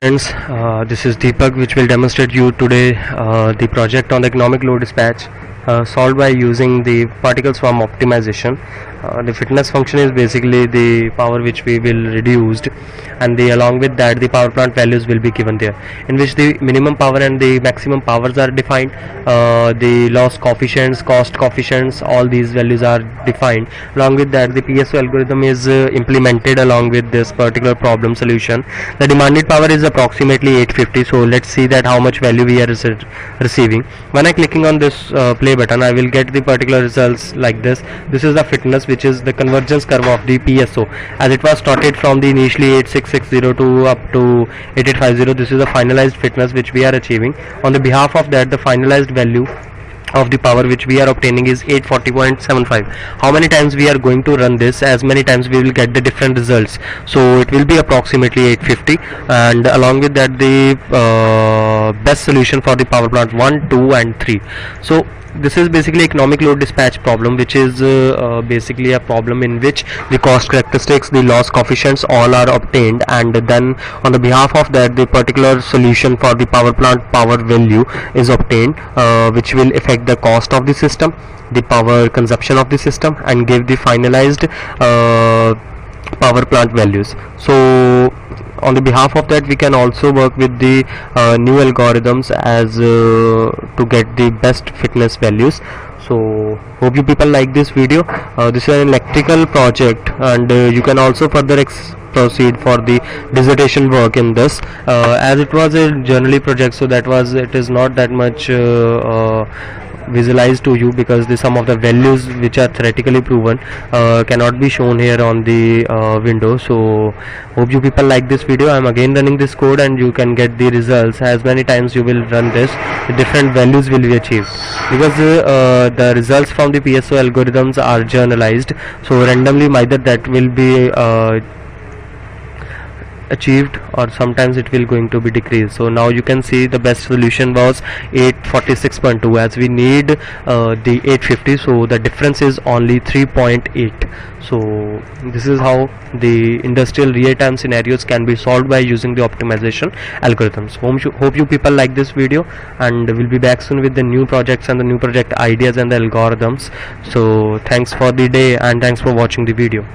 Friends, this is Deepak, which will demonstrate you today the project on the economic load dispatch solved by using the particle swarm optimization. The fitness function is basically the power which we will reduced, and along with that the power plant values will be given there, in which the minimum power and the maximum powers are defined. The loss coefficients, cost coefficients, all these values are defined. Along with that, the PSO algorithm is implemented along with this particular problem solution. The demanded power is approximately 850. So let's see that how much value we are receiving. When I clicking on this play button, I will get the particular results like this. This is the fitness, which is the convergence curve of the PSO, as it was started from the initially 8660 to up to 8850. This is the finalized fitness which we are achieving. On the behalf of that, the finalized value of the power which we are obtaining is 840.75. how many times we are going to run this, as many times we will get the different results. So it will be approximately 850, and along with that the best solution for the power plant 1, 2 and 3. So this is basically economic load dispatch problem, which is basically a problem in which the cost characteristics, the loss coefficients all are obtained, and then on the behalf of that the particular solution for the power plant power value is obtained, which will affect the cost of the system, the power consumption of the system, and give the finalized power plant values. So on the behalf of that, we can also work with the new algorithms as to get the best fitness values. So hope you people like this video. This is an electrical project, and you can also further proceed for the dissertation work in this, as it was a journally project, so it is not that much visualized to you, because some of the values which are theoretically proven cannot be shown here on the window. So hope you people like this video. I am again running this code, and you can get the results. As many times you will run this, the different values will be achieved, because the results from the PSO algorithms are generalized, so randomly either that will be achieved, or sometimes it will going to be decreased. So now you can see the best solution was 846.2, as we need the 850, so the difference is only 3.8. so this is how the industrial real-time scenarios can be solved by using the optimization algorithms. Hope you people like this video, and we'll be back soon with the new projects and the new project ideas and the algorithms. So thanks for the day, and thanks for watching the video.